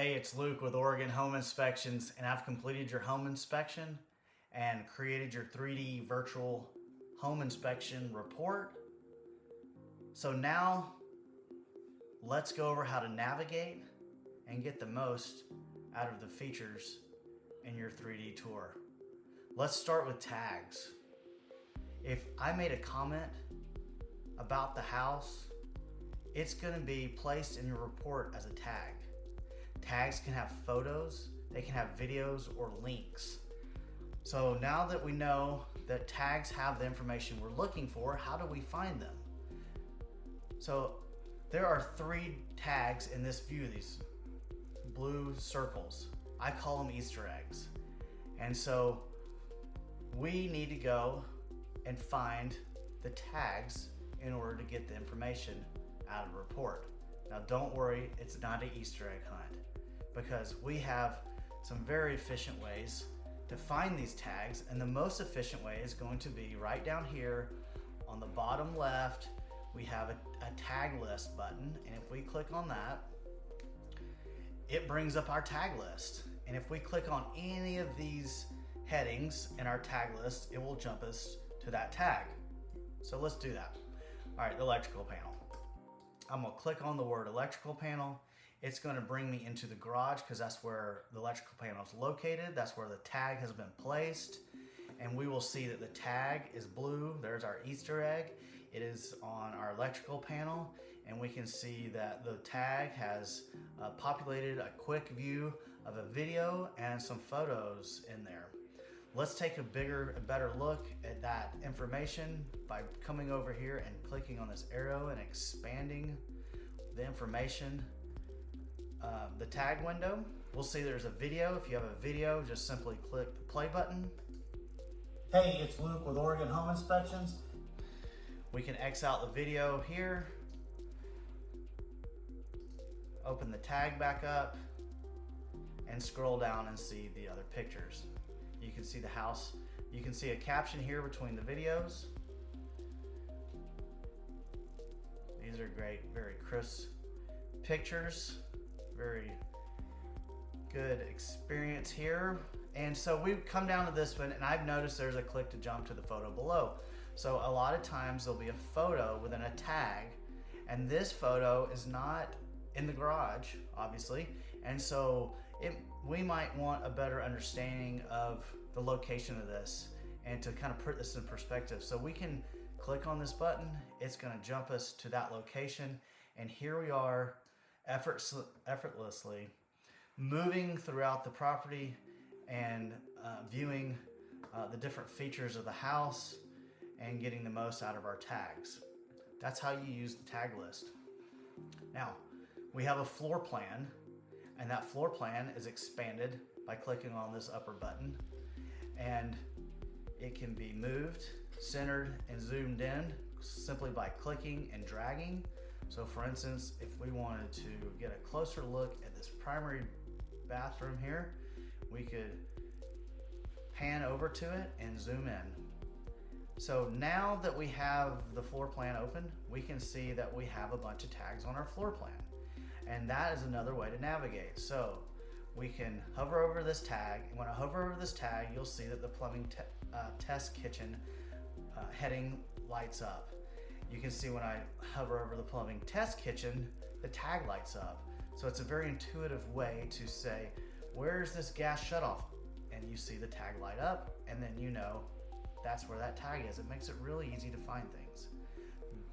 Hey, it's Luke with Oregon Home Inspections, and I've completed your home inspection and created your 3D virtual home inspection report. So now let's go over how to navigate and get the most out of the features in your 3D tour. Let's start with tags. If I made a comment about the house, it's going to be placed in your report as a tag. Tags can have photos, they can have videos or links. So now that we know that tags have the information we're looking for, how do we find them? So there are 3 tags in this view, these blue circles. I call them Easter eggs. And so we need to go and find the tags in order to get the information out of the report. Now don't worry, it's not an Easter egg hunt, because we have some very efficient ways to find these tags, and the most efficient way is going to be right down here on the bottom left. We have a tag list button, and if we click on that, it brings up our tag list. And if we click on any of these headings in our tag list, it will jump us to that tag. So let's do that. All right, the electrical panel. I'm gonna click on the word electrical panel. It's going to bring me into the garage because that's where the electrical panel is located. That's where the tag has been placed. And we will see that the tag is blue. There's our Easter egg. It is on our electrical panel. And we can see that the tag has populated a quick view of a video and some photos in there. Let's take a better look at that information by coming over here and clicking on this arrow and expanding the information. The tag window, we'll see there's a video. If you have a video, just simply click the play button. Hey, it's Luke with Oregon Home Inspections. We can X out the video here, open the tag back up, and scroll down and see the other pictures. You can see the house. You can see a caption here between the videos. These are great, very crisp pictures. Very good experience here. And so we've come down to this one, and I've noticed there's a click to jump to the photo below. So a lot of times there'll be a photo within a tag, and this photo is not in the garage, obviously. And so we might want a better understanding of the location of this and to kind of put this in perspective. So we can click on this button, it's gonna jump us to that location, and here we are effortlessly moving throughout the property and viewing the different features of the house and getting the most out of our tags. That's how you use the tag list. Now, we have a floor plan, and that floor plan is expanded by clicking on this upper button, and it can be moved, centered, and zoomed in simply by clicking and dragging. So for instance, if we wanted to get a closer look at this primary bathroom here, we could pan over to it and zoom in. So now that we have the floor plan open, we can see that we have a bunch of tags on our floor plan. And that is another way to navigate. So we can hover over this tag, and when I hover over this tag, you'll see that the plumbing test kitchen heading lights up. You can see when I hover over the plumbing test kitchen, the tag lights up. So it's a very intuitive way to say, where's this gas shutoff? And you see the tag light up, and then you know that's where that tag is. It makes it really easy to find things.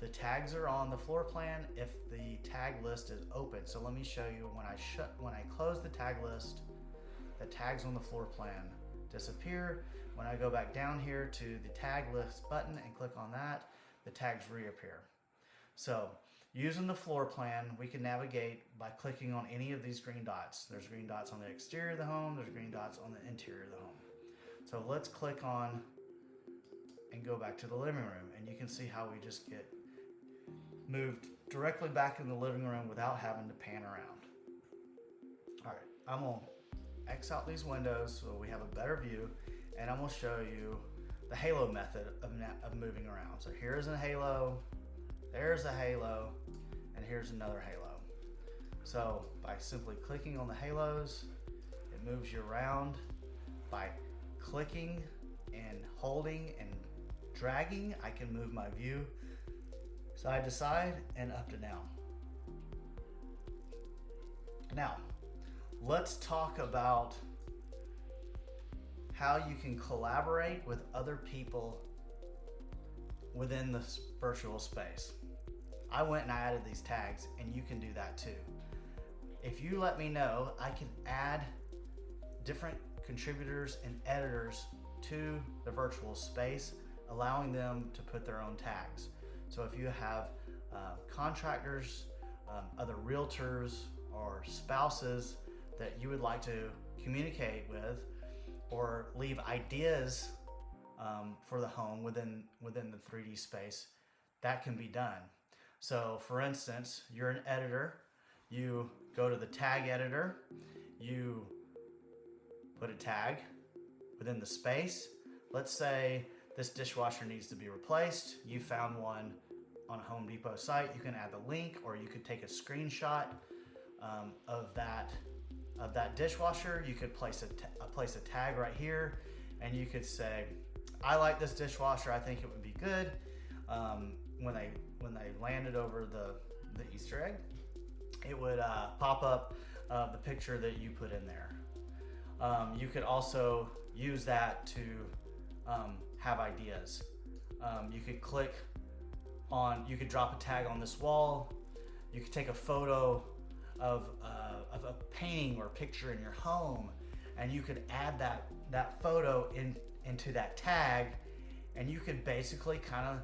The tags are on the floor plan if the tag list is open. So let me show you when I close the tag list, the tags on the floor plan disappear. When I go back down here to the tag list button and click on that, the tags reappear. So using the floor plan, we can navigate by clicking on any of these green dots. There's green dots on the exterior of the home, there's green dots on the interior of the home. So let's click on and go back to the living room, and you can see how we just get moved directly back in the living room without having to pan around. All right, I'm gonna X out these windows so we have a better view, and I'm gonna show you the halo method of moving around. So here's a halo, there's a halo, and here's another halo. So by simply clicking on the halos, it moves you around. By clicking and holding and dragging, I can move my view side to side and up to down. Now, let's talk about how you can collaborate with other people within this virtual space. I went and I added these tags, and you can do that too. If you let me know, I can add different contributors and editors to the virtual space, allowing them to put their own tags. So if you have contractors, other realtors, or spouses that you would like to communicate with or leave ideas for the home within the 3D space, that can be done. So for instance, you're an editor, you go to the tag editor, you put a tag within the space. Let's say this dishwasher needs to be replaced. You found one on a Home Depot site. You can add the link, or you could take a screenshot of that dishwasher. You could place a tag right here, and you could say, I like this dishwasher, I think it would be good. When they landed over the Easter egg, it would pop up the picture that you put in there. You could also use that to have ideas. You could you could drop a tag on this wall. You could take a photo of a painting or picture in your home, and you could add that photo into that tag, and you could basically kind of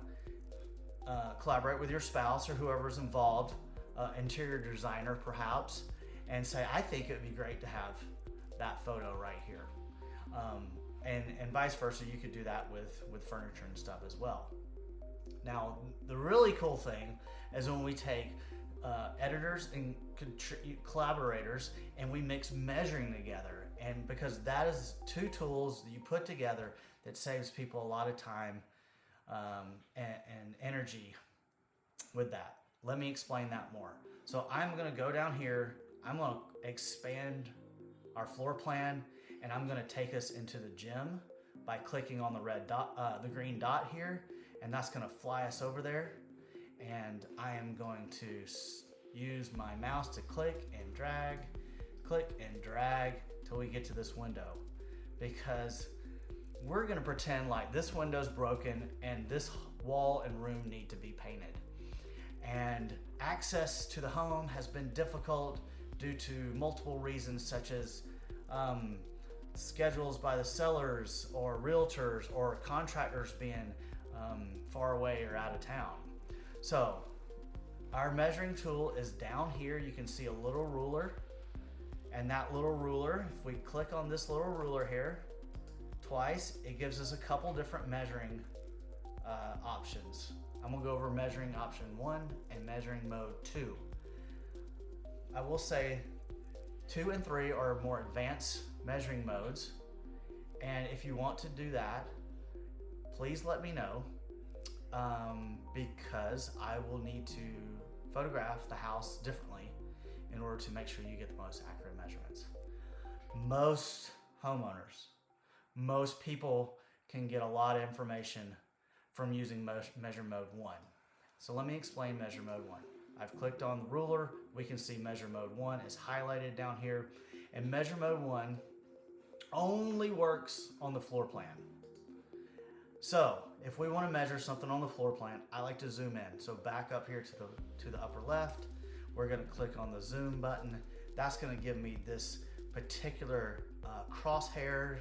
collaborate with your spouse or whoever's involved, interior designer perhaps, and say, I think it would be great to have that photo right here. And vice versa, you could do that with furniture and stuff as well. Now, the really cool thing is when we take editors and collaborators and we mix measuring together, and because that is two tools that you put together that saves people a lot of time and energy with that. Let me explain that more. So I'm going to go down here, I'm going to expand our floor plan, and I'm going to take us into the gym by clicking on the red dot, the green dot here, and that's going to fly us over there. And I am going to use my mouse to click and drag till we get to this window, because we're going to pretend like this window's broken and this wall and room need to be painted. And access to the home has been difficult due to multiple reasons, such as schedules by the sellers or realtors or contractors being far away or out of town. So our measuring tool is down here. You can see a little ruler, and that little ruler, if we click on this little ruler here twice, it gives us a couple different measuring options. I'm gonna go over measuring option 1 and measuring mode 2. I will say 2 and 3 are more advanced measuring modes, and if you want to do that, please let me know, because I will need to photograph the house differently in order to make sure you get the most accurate measurements. Most homeowners, most people can get a lot of information from using measure mode 1. So let me explain measure mode 1. I've clicked on the ruler. We can see measure mode 1 is highlighted down here, and measure mode 1 only works on the floor plan. So if we want to measure something on the floor plan, I like to zoom in. So back up here to the upper left, we're going to click on the zoom button. That's going to give me this particular crosshair,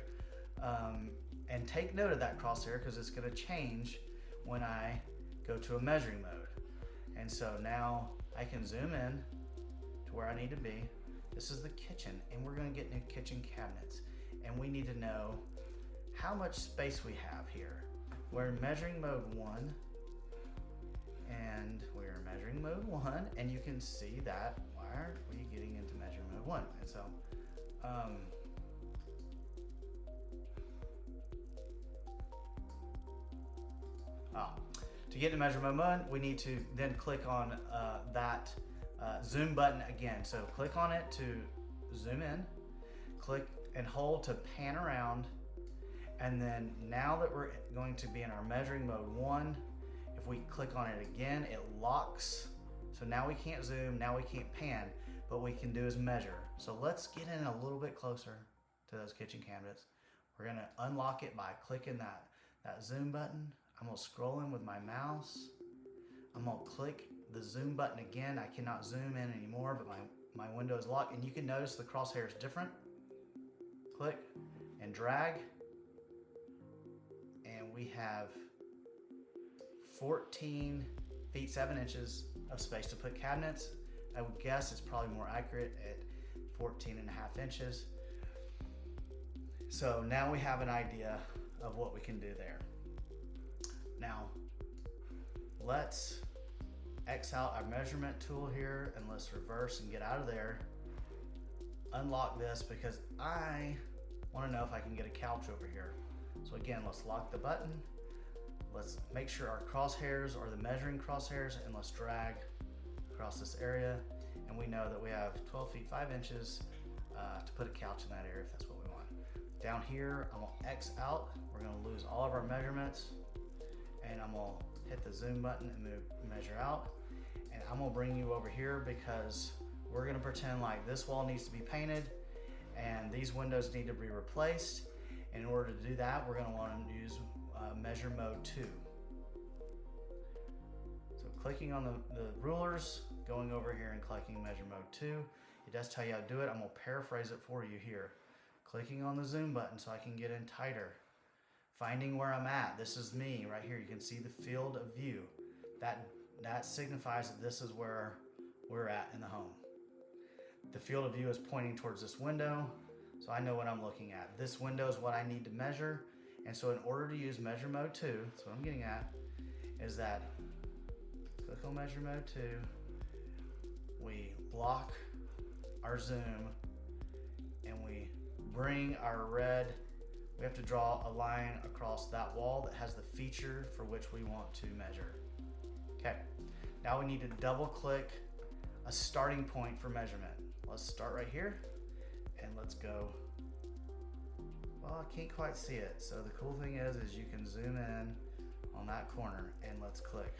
and take note of that crosshair because it's going to change when I go to a measuring mode. And so now I can zoom in to where I need to be. This is the kitchen, and we're going to get new kitchen cabinets, and we need to know how much space we have here. We're in measuring mode 1, and we're in measuring mode 1, and you can see that. Why aren't we getting into measuring mode 1? And so to get into measure mode 1, we need to then click on that zoom button again. So click on it to zoom in, click and hold to pan around. And then now that we're going to be in our measuring mode 1, if we click on it again, it locks. So now we can't zoom, now we can't pan, but what we can do is measure. So let's get in a little bit closer to those kitchen cabinets. We're gonna unlock it by clicking that zoom button. I'm gonna scroll in with my mouse. I'm gonna click the zoom button again. I cannot zoom in anymore, but my window is locked, and you can notice the crosshair is different. Click and drag, and we have 14 feet 7 inches of space to put cabinets. I would guess it's probably more accurate at 14.5 inches. So now we have an idea of what we can do there. Now, let's X out our measurement tool here, and let's reverse and get out of there. Unlock this because I want to know if I can get a couch over here. So again, let's lock the button. Let's make sure our crosshairs are the measuring crosshairs, and let's drag across this area. And we know that we have 12 feet 5 inches to put a couch in that area if that's what we want. Down here, I'm gonna X out. We're gonna lose all of our measurements, and I'm gonna hit the zoom button and move measure out. And I'm gonna bring you over here because we're gonna pretend like this wall needs to be painted and these windows need to be replaced. In order to do that, we're gonna wanna use measure mode 2. So clicking on the rulers, going over here and clicking measure mode 2. It does tell you how to do it. I'm gonna paraphrase it for you here. Clicking on the zoom button so I can get in tighter. Finding where I'm at. This is me right here. You can see the field of view. That signifies that this is where we're at in the home. The field of view is pointing towards this window, so I know what I'm looking at. This window is what I need to measure, and so in order to use measure mode 2, that's what I'm getting at, is that click on measure mode 2, we lock our zoom, and we bring our red. We have to draw a line across that wall that has the feature for which we want to measure. Okay, now we need to double click a starting point for measurement. Let's start right here and let's go. Well, I can't quite see it. So the cool thing is you can zoom in on that corner, and let's click.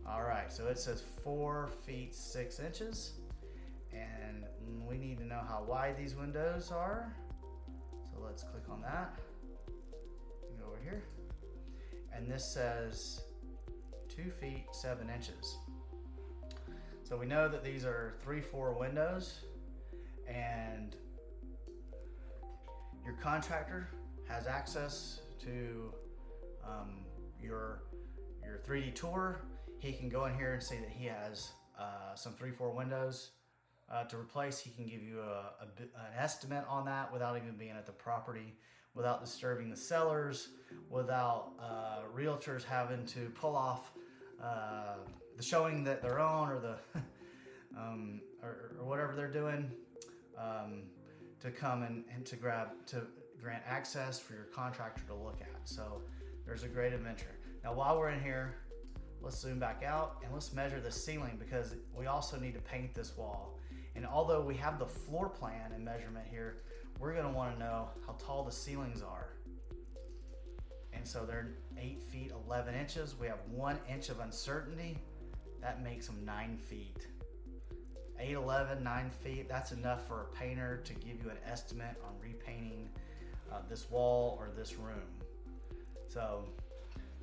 All right, so it says 4 feet 6 inches, and we need to know how wide these windows are. So let's click on that. Go over here. And this says 2 feet 7 inches. So we know that these are 3-4 windows, and your contractor has access to your 3D tour. He can go in here and see that he has some 3-4 windows to replace. He can give you an estimate on that without even being at the property, without disturbing the sellers, without realtors having to pull off the showing that they're on, or the or whatever they're doing, to come and to grant access for your contractor to look at. So there's a great adventure. Now while we're in here, let's zoom back out and let's measure the ceiling, because we also need to paint this wall. And although we have the floor plan and measurement here, we're gonna wanna know how tall the ceilings are. And so they're 8 feet 11 inches. We have 1 inch of uncertainty. That makes them 9 feet. 8, 11, 9 feet, that's enough for a painter to give you an estimate on repainting this wall or this room. So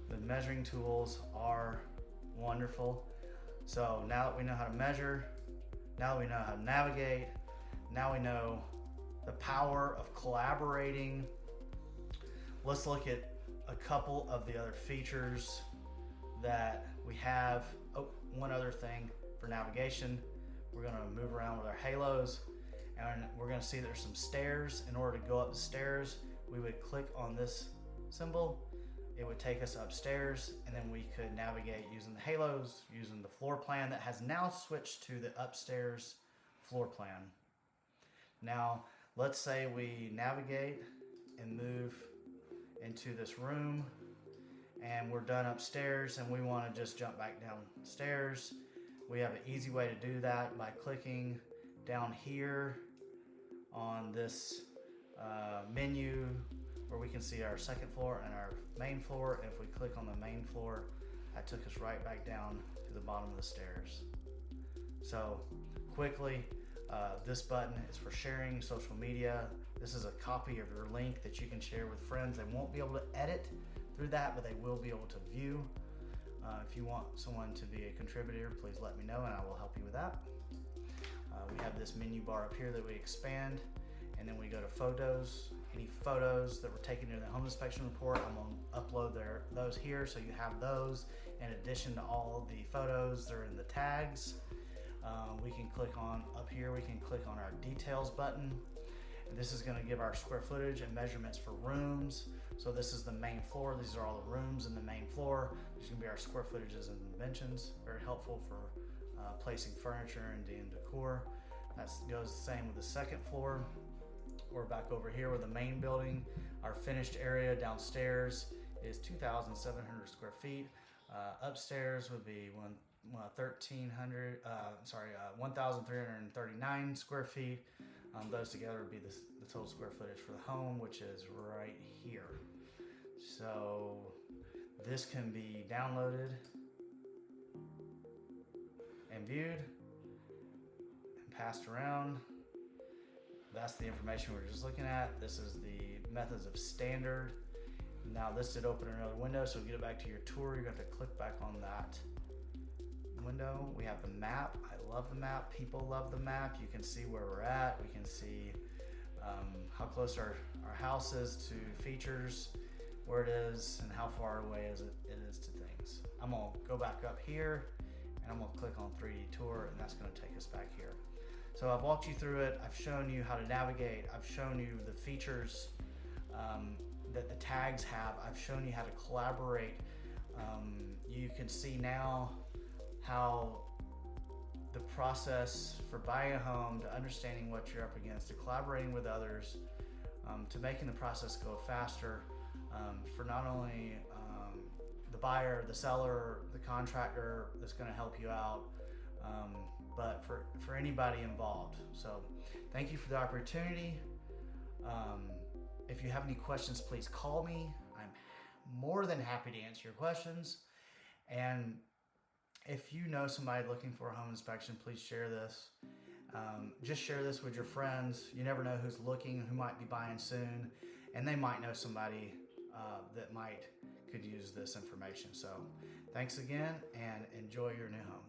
the measuring tools are wonderful. So now that we know how to measure, now that we know how to navigate, now we know the power of collaborating. Let's look at a couple of the other features that we have. Oh, one other thing for navigation. We're gonna move around with our halos, and we're gonna see there's some stairs. In order to go up the stairs, we would click on this symbol. It would take us upstairs, and then we could navigate using the halos, using the floor plan that has now switched to the upstairs floor plan. Now, let's say we navigate and move into this room, and we're done upstairs and we want to just jump back downstairs. We have an easy way to do that by clicking down here on this menu where we can see our second floor and our main floor. If we click on the main floor, that took us right back down to the bottom of the stairs. So quickly, this button is for sharing social media. This is a copy of your link that you can share with friends. They won't be able to edit through that, but they will be able to view. If you want someone to be a contributor, please let me know and I will help you with that. We have this menu bar up here that we expand, and then we go to photos. Any photos that were taken in the home inspection report, I'm going to upload those here, so you have those in addition to all the photos that are in the tags. We can click on up here, we can click on our details button. And this is going to give our square footage and measurements for rooms. So this is the main floor. These are all the rooms in the main floor. These are going to be our square footages and dimensions. Very helpful for placing furniture and doing decor. That goes the same with the second floor. We're back over here with the main building. Our finished area downstairs is 2,700 square feet. Upstairs would be 1,339 square feet. Those together would be the total square footage for the home, which is right here. So this can be downloaded and viewed and passed around. That's the information we're just looking at. This is the methods of standard. Now this did open another window, so get it back to your tour. You're going to have to click back on that window. We have the map. I love the map. People love the map. You can see where we're at. We can see how close our house is to features, where it is, and how far away it is to things. I'm going to go back up here and I'm going to click on 3D Tour, and that's going to take us back here. So I've walked you through it. I've shown you how to navigate. I've shown you the features that the tags have. I've shown you how to collaborate. You can see now how the process for buying a home, to understanding what you're up against, to collaborating with others, to making the process go faster, for not only the buyer, the seller, the contractor that's going to help you out, but for anybody involved. So thank you for the opportunity. If you have any questions, please call me. I'm more than happy to answer your questions. And if you know somebody looking for a home inspection, please share this. Just share this with your friends. You never know who's looking, who might be buying soon, and they might know somebody that could use this information. So thanks again, and enjoy your new home.